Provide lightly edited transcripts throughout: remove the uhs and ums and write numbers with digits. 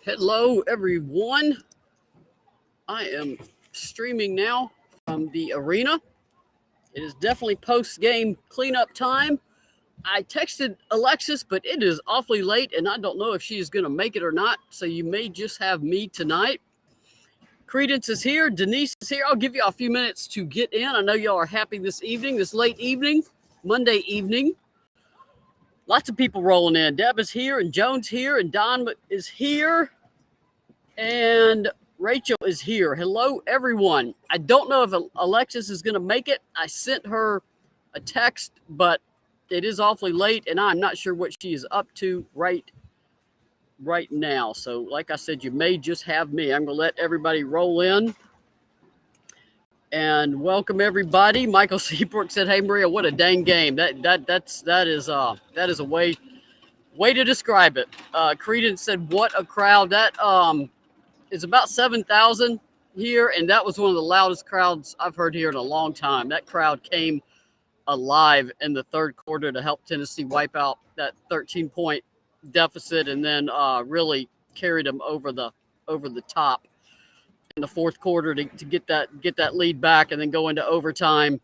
Hello, everyone. I am streaming now from the arena. It is definitely post-game cleanup time. I texted Alexis, but it is awfully late, and I don't know if she is going to make it or not, so you may just have me tonight. Credence is here. Denise is here. I'll give you a few minutes to get in. I know y'all are happy this evening, this late evening, Monday evening. Lots of people rolling in. Deb is here, and Joan's here, and Don is here, and Rachel is here. Hello, everyone. I don't know if Alexis is going to make it. I sent her a text, but it is awfully late, and I'm not sure what she is up to right now. So, like I said, you may just have me. I'm going to let everybody roll in. And welcome everybody. Michael Seabrook said, "Hey Maria, what a dang game." That is a way to describe it. Credence said, "What a crowd." That is about 7,000 here, and that was one of the loudest crowds I've heard here in a long time. That crowd came alive in the third quarter to help Tennessee wipe out that 13-point deficit, and then really carried them over the top in the fourth quarter to get that lead back and then go into overtime.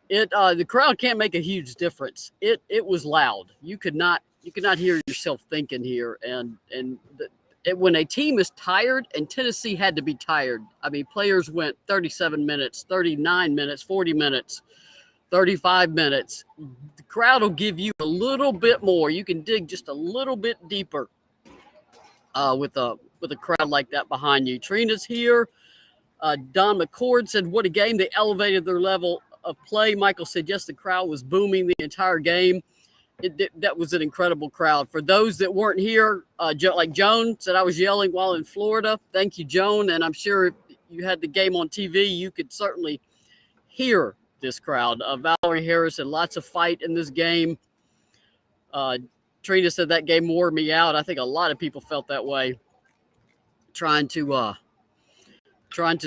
The crowd can't make a huge difference. It was loud. You could not hear yourself thinking here, and when a team is tired, and Tennessee had to be tired. I mean, players went 37 minutes, 39 minutes, 40 minutes, 35 minutes. The crowd will give you a little bit more. You can dig just a little bit deeper with a crowd like that behind you. Trina's here. Don McCord said, "What a game. They elevated their level of play." Michael said, "Yes, the crowd was booming the entire game." That was an incredible crowd. For those that weren't here, like Joan said, I was yelling while in Florida. Thank you, Joan. And I'm sure if you had the game on TV, you could certainly hear this crowd. Valerie Harris had lots of fight in this game. Trina said that game wore me out. I think a lot of people felt that way, trying to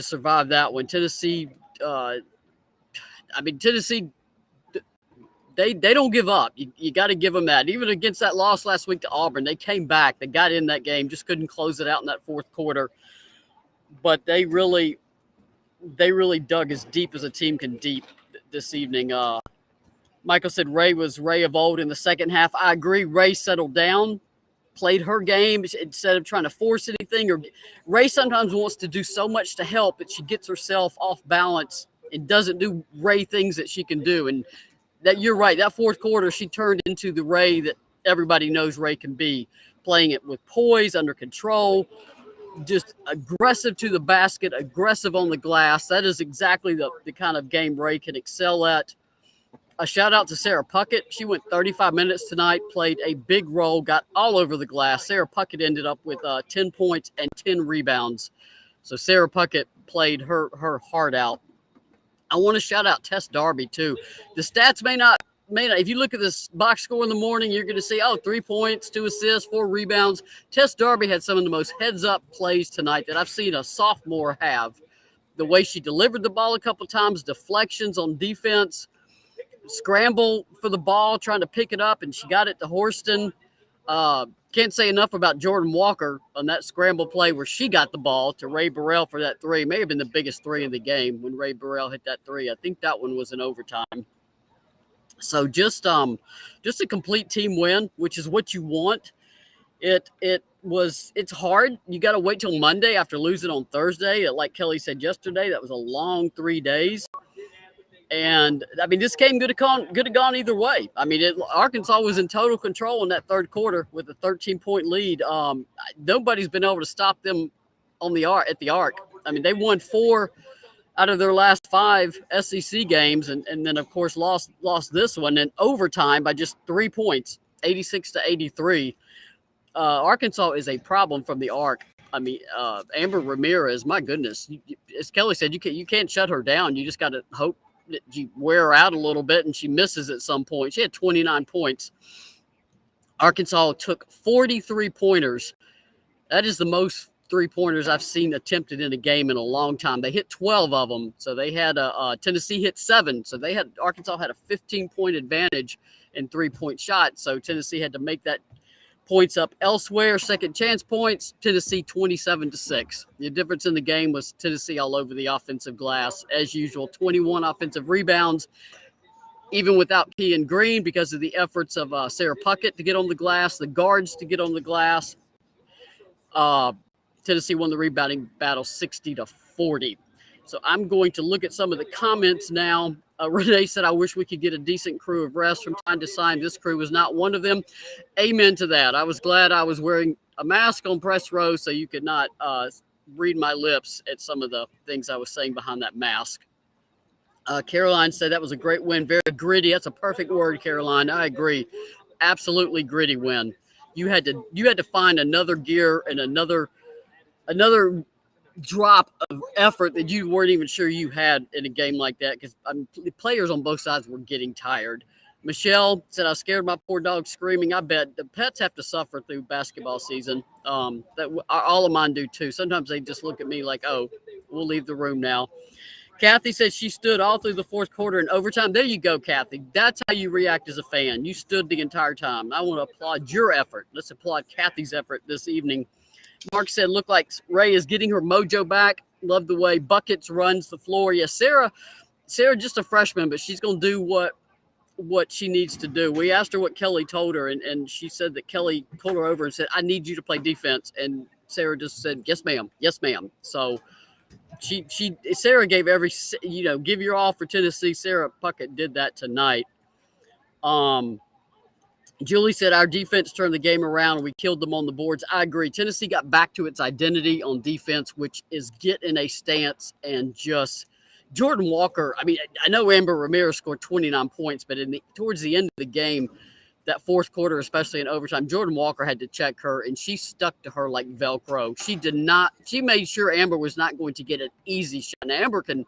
survive that one. Tennessee, They don't give up. You got to give them that. Even against that loss last week to Auburn, they came back. They got in that game, just couldn't close it out in that fourth quarter. But they really dug as deep as a team can deep this evening. Michael said Ray was Ray of old in the second half. I agree. Ray settled down, played her game instead of trying to force anything. Or Ray sometimes wants to do so much to help that she gets herself off balance and doesn't do Ray things that she can do. And that you're right. That fourth quarter, she turned into the Ray that everybody knows Ray can be, playing it with poise, under control, just aggressive to the basket, aggressive on the glass. That is exactly the kind of game Ray can excel at. A shout out to Sarah Puckett. She went 35 minutes tonight, played a big role, got all over the glass. Sarah Puckett ended up with 10 points and 10 rebounds. So Sarah Puckett played her heart out. I want to shout out Tess Darby, too. The stats may not. If you look at this box score in the morning, you're going to see, 3 points, 2 assists, 4 rebounds. Tess Darby had some of the most heads-up plays tonight that I've seen a sophomore have. The way she delivered the ball a couple times, deflections on defense, scramble for the ball, trying to pick it up, and she got it to Horston. Can't say enough about Jordan Walker on that scramble play where she got the ball to Ray Burrell for that three. It may have been the biggest three in the game when Ray Burrell hit that three. I think that one was in overtime. So just a complete team win, which is what you want. It's hard. You got to wait till Monday after losing on Thursday. Like Kelly said yesterday, that was a long 3 days. And, I mean, this game could have gone either way. I mean, Arkansas was in total control in that third quarter with a 13-point lead. Nobody's been able to stop them at the Arc. I mean, they won 4 out of their last 5 SEC games, and then, of course, lost this one in overtime by just 3 points, 86-83. Arkansas is a problem from the Arc. I mean, Amber Ramirez, my goodness. As Kelly said, you can't shut her down. You just got to hope that you wear her out a little bit and she misses at some point. She had 29 points. Arkansas took 43 pointers. That is the most 3-pointers I've seen attempted in a game in a long time. They hit 12 of them. So they had Tennessee hit 7. So Arkansas had a 15-point advantage in 3-point shots. So Tennessee had to make that Points up elsewhere. Second chance points, Tennessee 27-6. The difference in the game was Tennessee all over the offensive glass. As usual, 21 offensive rebounds, even without Kean Green because of the efforts of Sarah Puckett to get on the glass, the guards to get on the glass. Tennessee won the rebounding battle 60-40. So I'm going to look at some of the comments now. Renee said, I wish we could get a decent crew of refs from time to time. This crew was not one of them. Amen to that. I was glad I was wearing a mask on press row so you could not read my lips at some of the things I was saying behind that mask. Caroline said that was a great win. Very gritty. That's a perfect word, Caroline. I agree. Absolutely gritty win. You had to find another gear and another drop of effort that you weren't even sure you had in a game like that because the players on both sides were getting tired. Michelle said, I scared my poor dog screaming. I bet the pets have to suffer through basketball season. That all of mine do too. Sometimes they just look at me like, oh, we'll leave the room now. Kathy said she stood all through the fourth quarter and overtime. There you go, Kathy. That's how you react as a fan. You stood the entire time. I want to applaud your effort. Let's applaud Kathy's effort this evening. Mark said, look like Ray is getting her mojo back. Love the way Buckets runs the floor. Yes, Sarah just a freshman, but she's going to do what she needs to do. We asked her what Kelly told her, and she said that Kelly pulled her over and said, I need you to play defense. And Sarah just said, yes, ma'am. Yes, ma'am. So Sarah gave give your all for Tennessee. Sarah Puckett did that tonight. Julie said our defense turned the game around and we killed them on the boards. I agree. Tennessee got back to its identity on defense, which is get in a stance and just Jordan Walker. I mean, I know Amber Ramirez scored 29 points, but towards the end of the game, that fourth quarter, especially in overtime, Jordan Walker had to check her, and she stuck to her like Velcro. She made sure Amber was not going to get an easy shot. Now, Amber can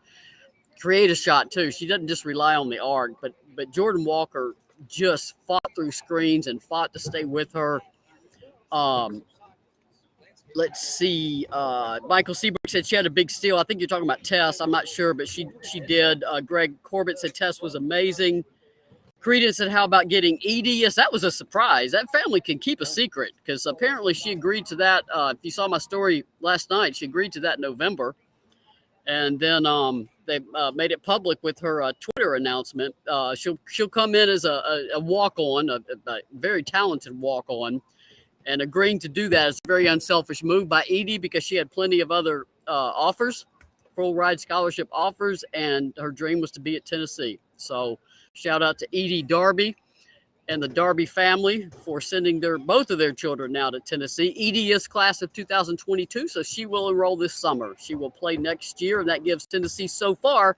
create a shot too. She doesn't just rely on the arc, but Jordan Walker just fought through screens and fought to stay with her. Let's see. Michael Seabrook said she had a big steal. I think you're talking about Tess. I'm not sure, but she did. Greg Corbett said Tess was amazing. Credence said, how about getting Edie? Yes, that was a surprise. That family can keep a secret because apparently she agreed to that. If you saw my story last night, she agreed to that in November. And then they made it public with her Twitter announcement. She'll come in as a walk-on, a very talented walk-on. And agreeing to do that is a very unselfish move by Edie because she had plenty of other offers, full ride scholarship offers, and her dream was to be at Tennessee. So shout out to Edie Darby and the Darby family for sending both of their children now to Tennessee. Edie is class of 2022, so she will enroll this summer. She will play next year, and that gives Tennessee so far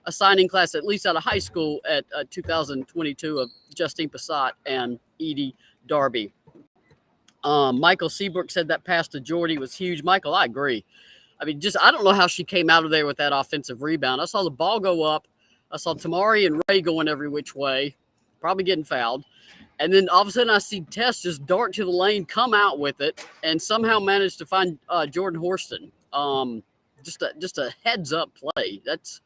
a signing class, at least out of high school, at 2022 of Justine Passat and Edie Darby. Michael Seabrook said that pass to Jordy was huge. Michael, I agree. I mean, I don't know how she came out of there with that offensive rebound. I saw the ball go up. I saw Tamari and Ray going every which way, probably getting fouled. And then all of a sudden I see Tess just dart to the lane, come out with it, and somehow manage to find Jordan Horston. Just a heads-up play. That's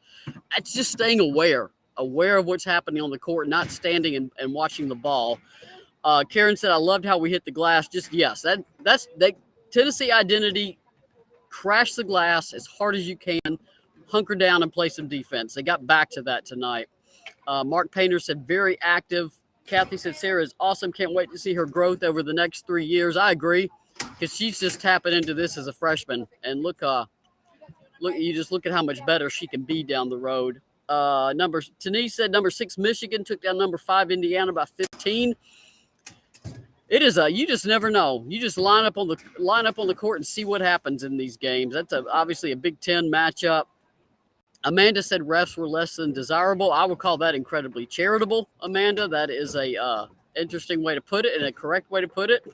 just staying aware of what's happening on the court, not standing and watching the ball. Karen said, I loved how we hit the glass. Yes, that's Tennessee identity. Crash the glass as hard as you can, hunker down and play some defense. They got back to that tonight. Mark Painter said, very active. Kathy said, Sarah is awesome. Can't wait to see her growth over the next 3 years. I agree, because she's just tapping into this as a freshman. And look, you just look at how much better she can be down the road. Denise said number 6 Michigan took down number 5 Indiana by 15. It is you just never know. You just line up on the court and see what happens in these games. That's obviously a Big Ten matchup. Amanda said refs were less than desirable. I would call that incredibly charitable, Amanda. That is a interesting way to put it and a correct way to put it.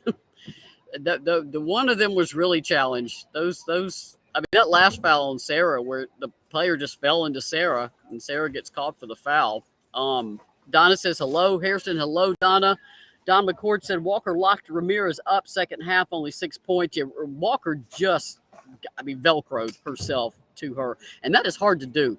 The one of them was really challenged. That last foul on Sarah where the player just fell into Sarah and Sarah gets caught for the foul. Donna says, hello, Harrison. Hello, Donna. Don McCord said Walker locked Ramirez up second half, only 6 points. Yeah, Walker just, Velcroed herself to her. And that is hard to do.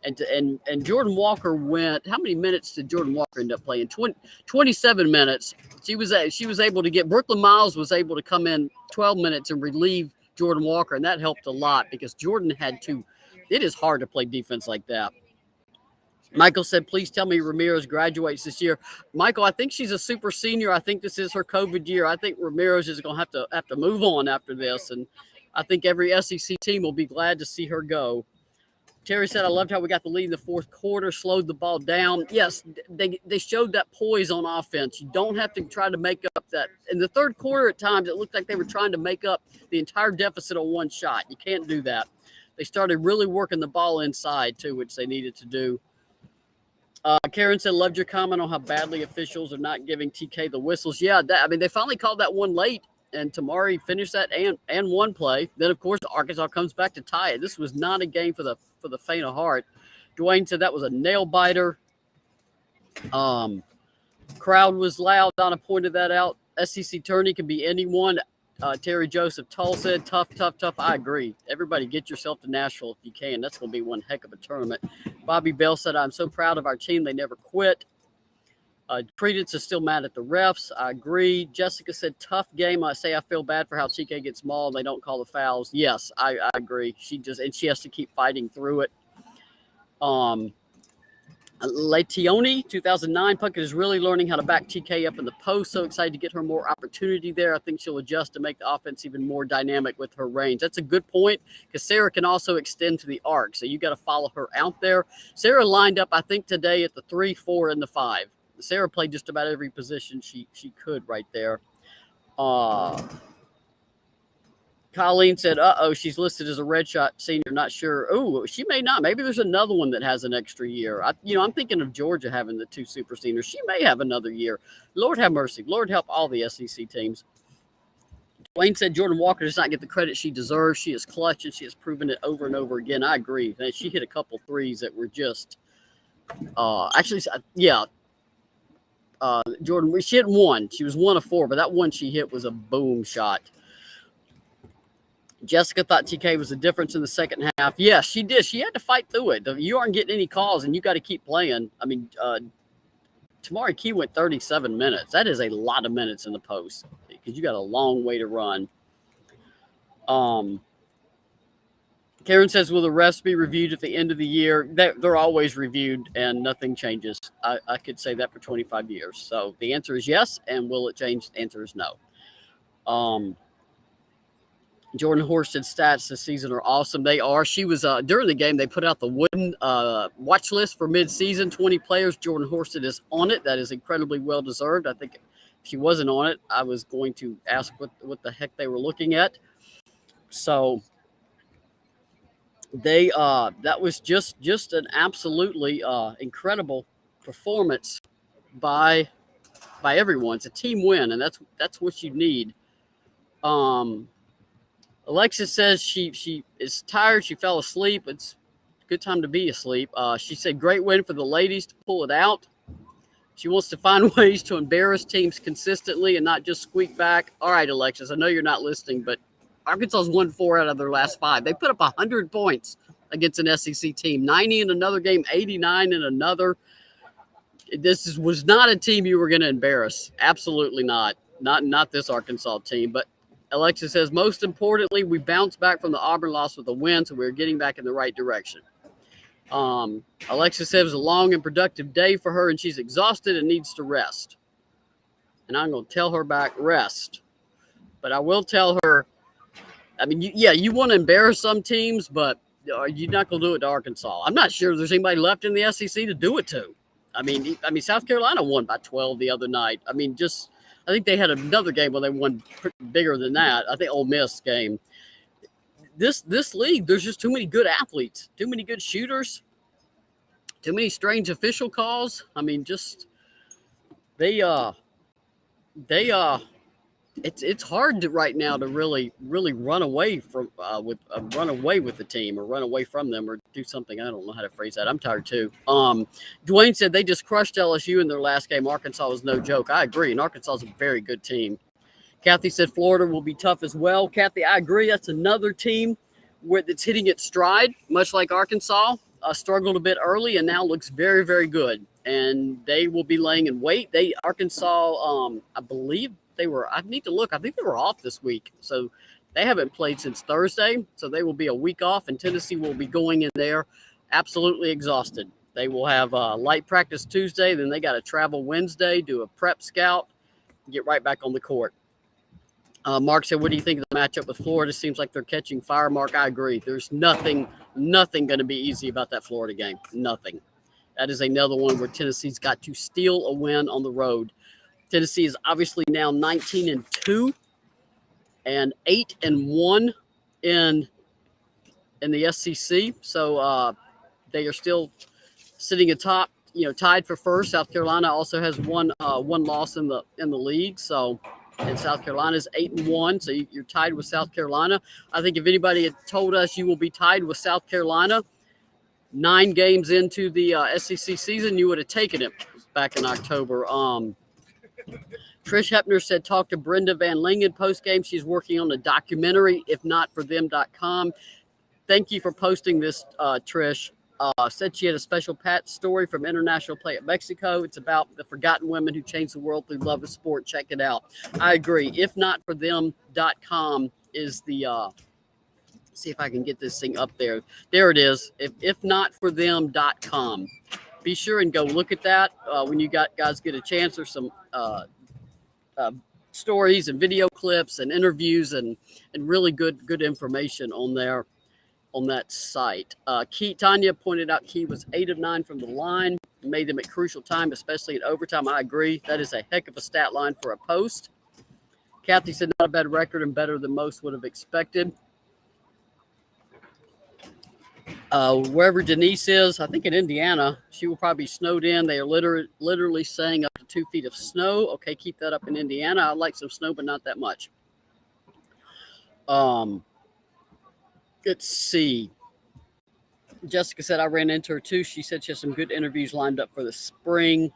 And Jordan Walker went. How many minutes did Jordan Walker end up playing? 27 minutes. She was able to get. Brooklyn Miles was able to come in 12 minutes and relieve Jordan Walker, and that helped a lot because Jordan had to. It is hard to play defense like that. Michael said, please tell me Ramirez graduates this year. Michael, I think she's a super senior. I think this is her COVID year. I think Ramirez is going to have to move on after this, and I think every SEC team will be glad to see her go. Terry said, I loved how we got the lead in the fourth quarter, slowed the ball down. Yes, they showed that poise on offense. You don't have to try to make up that. In the third quarter at times, it looked like they were trying to make up the entire deficit on one shot. You can't do that. They started really working the ball inside, too, which they needed to do. Karen said, loved your comment on how badly officials are not giving TK the whistles. Yeah, they finally called that one late, and Tamari finished that and one play. Then, of course, Arkansas comes back to tie it. This was not a game for the faint of heart. Dwayne said that was a nail-biter. Crowd was loud. Donna pointed that out. SEC tourney can be anyone. Terry Joseph Tull said, tough. I agree. Everybody get yourself to Nashville if you can. That's going to be one heck of a tournament. Bobby Bell said, I'm so proud of our team. They never quit. Credence is still mad at the refs. I agree. Jessica said, tough game. I feel bad for how TK gets mauled. They don't call the fouls. Yes, I agree. She has to keep fighting through it. Lationi, 2009. Puckett is really learning how to back TK up in the post. So excited to get her more opportunity there. I think she'll adjust to make the offense even more dynamic with her range. That's a good point because Sarah can also extend to the arc. So you got to follow her out there. Sarah lined up, I think, today at the 3, 4, and the 5. Sarah played just about every position she could right there. Colleen said, she's listed as a red shot senior. Not sure. Oh, she may not. Maybe there's another one that has an extra year. I'm thinking of Georgia having the 2 super seniors. She may have another year. Lord have mercy. Lord help all the SEC teams. Wayne said Jordan Walker does not get the credit she deserves. She is clutch, and she has proven it over and over again. I agree. She hit a couple threes that were just Jordan, she hit one. She was 1 of 4, but that one she hit was a boom shot. Jessica thought TK was the difference in the second half. Yes, she did. She had to fight through it. You aren't getting any calls, and you got to keep playing. Tamari Key went 37 minutes. That is a lot of minutes in the post because you got a long way to run. Karen says, will the refs be reviewed at the end of the year? They're always reviewed, and nothing changes. I could say that for 25 years. So the answer is yes, and will it change? The answer is no. Jordan Horsted's stats this season are awesome. They are. She was during the game, they put out the wooden watch list for mid-season, 20 players. Jordan Horsted is on it. That is incredibly well-deserved. I think if she wasn't on it, I was going to ask what the heck they were looking at. So that was just an absolutely incredible performance by everyone. It's a team win, and that's what you need. Alexis says she is tired. She fell asleep. It's a good time to be asleep. She said, great win for the ladies to pull it out. She wants to find ways to embarrass teams consistently and not just squeak back. All right, Alexis, I know you're not listening, but Arkansas's won 4 out of their last 5. They put up 100 points against an SEC team, 90 in another game, 89 in another. This was not a team you were going to embarrass. Absolutely not. Not this Arkansas team, but Alexis says, most importantly, we bounced back from the Auburn loss with a win, so we're getting back in the right direction. Alexis says it was a long and productive day for her, and she's exhausted and needs to rest. And I'm going to tell her back, rest. But I will tell her, you want to embarrass some teams, but you're not going to do it to Arkansas. I'm not sure there's anybody left in the SEC to do it to. South Carolina won by 12 the other night. I think they had another game where they won bigger than that. I think Ole Miss game. This league, there's just too many good athletes, too many good shooters, too many strange official calls. It's hard to right now to really run away from with the team or run away from them or do something. I don't know how to phrase that. I'm tired too. Dwayne said they just crushed LSU in their last game. Arkansas was no joke. I agree, and Arkansas is a very good team. Kathy said Florida will be tough as well. Kathy, I agree. That's another team that's hitting its stride, much like Arkansas. struggled a bit early and now looks very, very good. And they will be laying in wait. Arkansas, I believe they were. I need to look. I think they were off this week, so they haven't played since Thursday. So they will be a week off, and Tennessee will be going in there absolutely exhausted. They will have light practice Tuesday, then they got to travel Wednesday, do a prep scout, get right back on the court. Mark said, what do you think of the matchup with Florida? Seems like they're catching fire. Mark, I agree. There's nothing going to be easy about that Florida game. Nothing. That is another one where Tennessee's got to steal a win on the road. Tennessee is obviously now 19-2 and 8-1 in the SEC. So they are still sitting atop, tied for first. South Carolina also has one loss in the league. So, and South Carolina's 8-1. So you're tied with South Carolina. I think if anybody had told us you will be tied with South Carolina 9 games into the SEC season, you would have taken it back in October. Trish Hepner said, talk to Brenda Van Lingen post-game. She's working on a documentary, ifnotforthem.com. Thank you for posting this, Trish. Said she had a special Pat story from international play at Mexico. It's about the forgotten women who changed the world through love of sport. Check it out. I agree. Ifnotforthem.com is the see if I can get this thing up there. There it is. Ifnotforthem.com. Be sure and go look at that when you guys get a chance. There's some stories and video clips and interviews and really good information on there. On that site. Tanya pointed out Key was 8 of 9 from the line, made them at crucial time, especially in overtime. I agree. That is a heck of a stat line for a post. Kathy said not a bad record and better than most would have expected. Wherever Denise is, I think in Indiana, she will probably be snowed in. They are literally saying up to 2 feet of snow. Okay, keep that up in Indiana. I like some snow, but not that much. Let's see. Jessica said, I ran into her too. She said she has some good interviews lined up for the spring.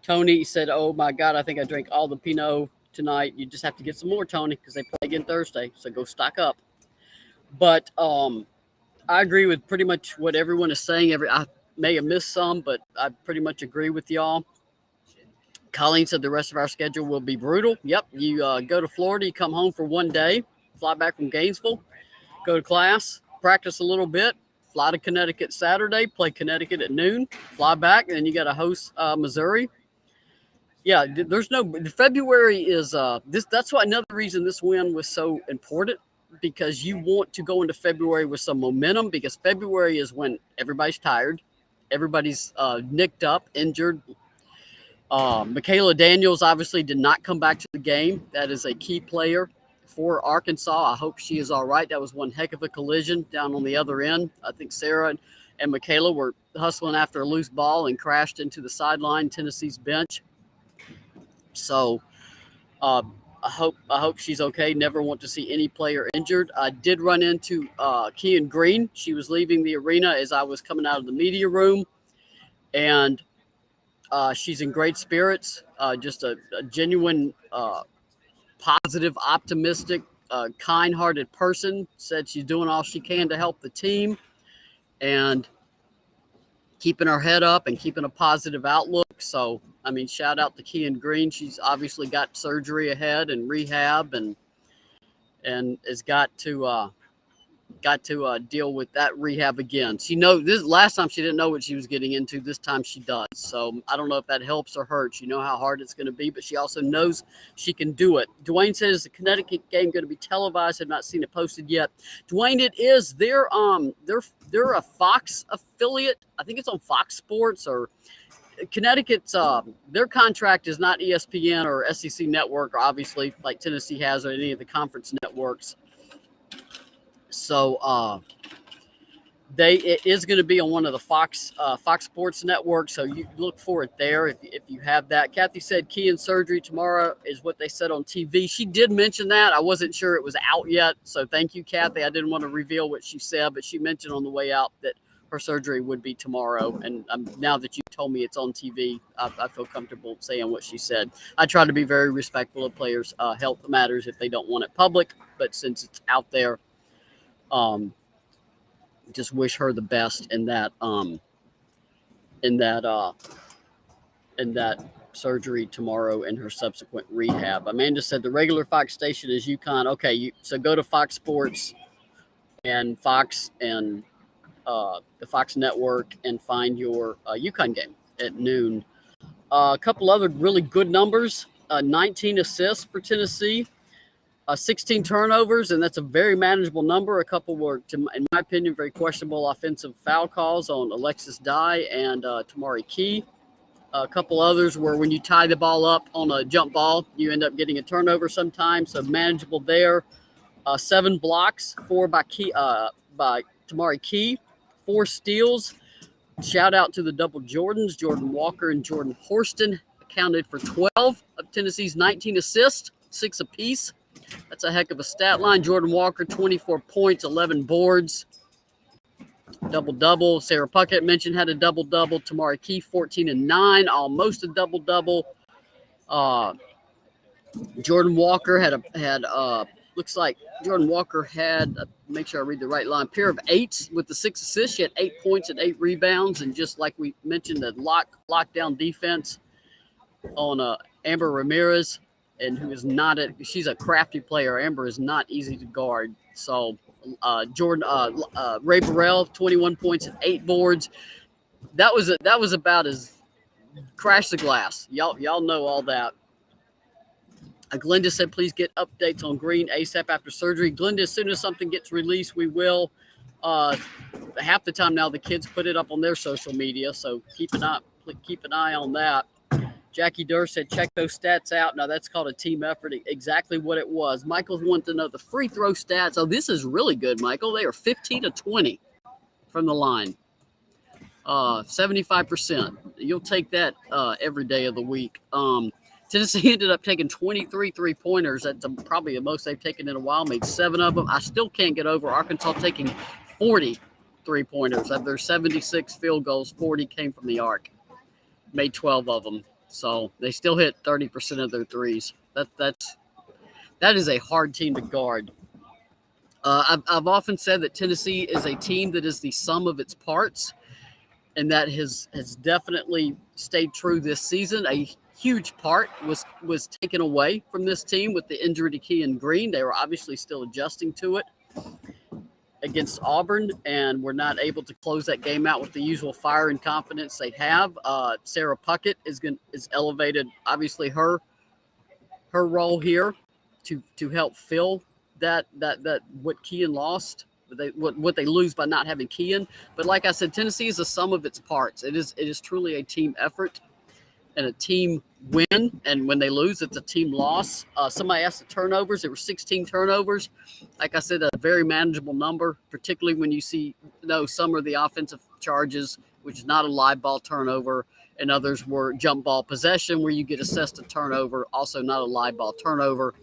Tony said, oh my God, I think I drank all the Pinot tonight. You just have to get some more, Tony, because they play again Thursday. So go stock up. But I agree with pretty much what everyone is saying. I may have missed some, but I pretty much agree with y'all. Colleen said the rest of our schedule will be brutal. Yep. You go to Florida, you come home for 1 day, fly back from Gainesville, go to class, practice a little bit, fly to Connecticut Saturday, play Connecticut at noon, fly back, and then you got to host Missouri. Yeah, there's no – February is that's why another reason this win was so important, because you want to go into February with some momentum, because February is when everybody's tired, everybody's nicked up, injured. Michaela Daniels obviously did not come back to the game. That is a key player for Arkansas. I hope she is all right. That was one heck of a collision down on the other end. I think Sarah and Michaela were hustling after a loose ball and crashed into the sideline, Tennessee's bench. So I hope she's okay. Never want to see any player injured. I did run into Kean Green. She was leaving the arena as I was coming out of the media room, and she's in great spirits. Just a genuine positive, optimistic, kind-hearted person. Said she's doing all she can to help the team and keeping her head up and keeping a positive outlook. So, I mean, shout out to Kean Green. She's obviously got surgery ahead and rehab and has got to deal with that rehab again. She this last time she didn't know what she was getting into. This time she does. So I don't know if that helps or hurts. You know how hard it's going to be, but she also knows she can do it. Dwayne says the Connecticut game going to be televised. I've not seen it posted yet. Dwayne, it is. They're a Fox affiliate. I think it's on Fox Sports or Connecticut's. Their contract is not ESPN or SEC Network, or obviously like Tennessee has, or any of the conference networks. So it is going to be on one of the Fox Sports networks. So you look for it there if you have that. Kathy said Kean surgery tomorrow is what they said on TV. She did mention that. I wasn't sure it was out yet. So thank you, Kathy. I didn't want to reveal what she said, but she mentioned on the way out that her surgery would be tomorrow. And now that you told me it's on TV, I feel comfortable saying what she said. I try to be very respectful of players' health matters if they don't want it public. But since it's out there, just wish her the best in that in that surgery tomorrow and her subsequent rehab. Amanda said the regular Fox station is UConn. Okay, so go to Fox Sports and Fox and the Fox Network and find your UConn game at noon. A couple other really good numbers: 19 assists for Tennessee, 16 turnovers, and that's a very manageable number. A couple were, in my opinion, very questionable offensive foul calls on Alexis Dye and Tamari Key. A couple others were when you tie the ball up on a jump ball, you end up getting a turnover sometimes, so manageable there. 7 blocks, 4 by Tamari Key, 4 steals. Shout out to the double Jordans. Jordan Walker and Jordan Horston accounted for 12 of Tennessee's 19 assists, 6 apiece. That's a heck of a stat line. Jordan Walker, 24 points, 11 boards. Double-double. Sarah Puckett mentioned had a double-double. Tamari Key, 14 and 9, almost a double-double. Jordan Walker looks like Jordan Walker had, make sure I read the right line, pair of 8s with the 6 assists. She had 8 points and 8 rebounds. And just like we mentioned, the lockdown defense on Amber Ramirez, and she's a crafty player. Amber is not easy to guard. So Ray Burrell, 21 points and 8 boards. That was about as crash the glass. Y'all know all that. Glenda said, please get updates on Green ASAP after surgery. Glenda, as soon as something gets released, we will. Half the time now, the kids put it up on their social media, so keep an eye on that. Jackie Durr said, check those stats out. Now, that's called a team effort. Exactly what it was. Michael wanted to know the free throw stats. Oh, this is really good, Michael. They are 15 to 20 from the line. 75%. You'll take that every day of the week. Tennessee ended up taking 23 three-pointers. That's probably the most they've taken in a while, made 7 of them. I still can't get over Arkansas taking 40 three-pointers. Of their 76 field goals, 40 came from the arc. Made 12 of them. So they still hit 30% of their threes. That is a hard team to guard. I've often said that Tennessee is a team that is the sum of its parts, and that has definitely stayed true this season. A huge part was taken away from this team with the injury to Keon Green. They were obviously still adjusting to it against Auburn, and were not able to close that game out with the usual fire and confidence they have. Sarah Puckett is elevated, obviously, her role here to help fill that what Keon lost. What they lose by not having Keon. But like I said, Tennessee is the sum of its parts. It is truly a team effort and a team win. And when they lose, it's a team loss. Somebody asked the turnovers. There were 16 turnovers. Like I said, a very manageable number, particularly when you see, some are the offensive charges, which is not a live ball turnover, and others were jump ball possession where you get assessed a turnover, also not a live ball turnover.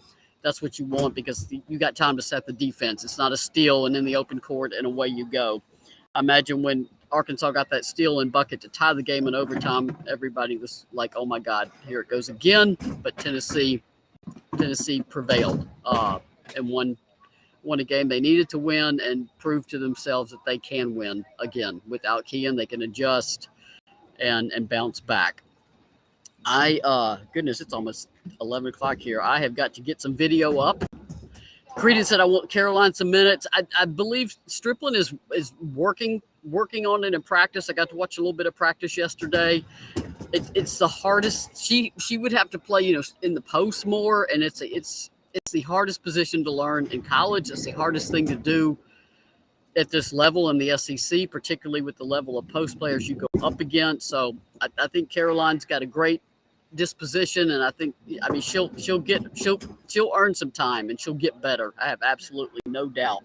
That's what you want because you got time to set the defense. It's not a steal and in the open court and away you go. I imagine when Arkansas got that steal and bucket to tie the game in overtime, everybody was like, oh, my God, here it goes again. But Tennessee prevailed and won a game they needed to win and proved to themselves that they can win again. Without Keon, they can adjust and bounce back. Goodness, it's almost 11 o'clock here. I have got to get some video up. Credence said I want Caroline some minutes. I believe Strickland is working on it in practice. I got to watch a little bit of practice yesterday. It's the hardest. She would have to play, in the post more, and it's the hardest position to learn in college. It's the hardest thing to do at this level in the SEC, particularly with the level of post players you go up against. So I think Caroline's got a great disposition, and I think she'll earn some time and she'll get better. I have absolutely no doubt.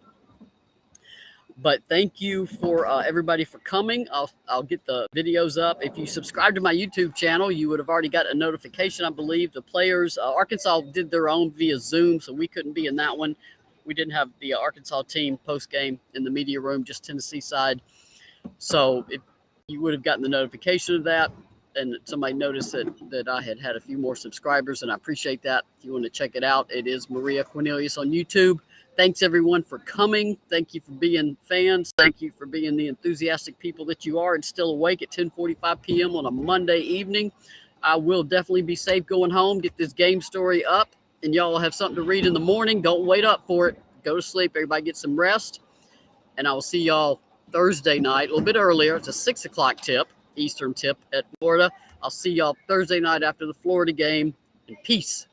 But thank you for everybody for coming. I'll get the videos up. If you subscribe to my YouTube channel, you would have already got a notification. I believe the players, Arkansas did their own via Zoom, so we couldn't be in that one. We didn't have the Arkansas team post game in the media room, just Tennessee side. So you would have gotten the notification of that. And somebody noticed that I had a few more subscribers, and I appreciate that. If you want to check it out, it is Maria Cornelius on YouTube. Thanks, everyone, for coming. Thank you for being fans. Thank you for being the enthusiastic people that you are and still awake at 10:45 p.m. on a Monday evening. I will definitely be safe going home, get this game story up, and y'all will have something to read in the morning. Don't wait up for it. Go to sleep. Everybody get some rest. And I will see y'all Thursday night, a little bit earlier. It's a 6 o'clock tip, Eastern tip at Florida. I'll see y'all Thursday night after the Florida game. And peace.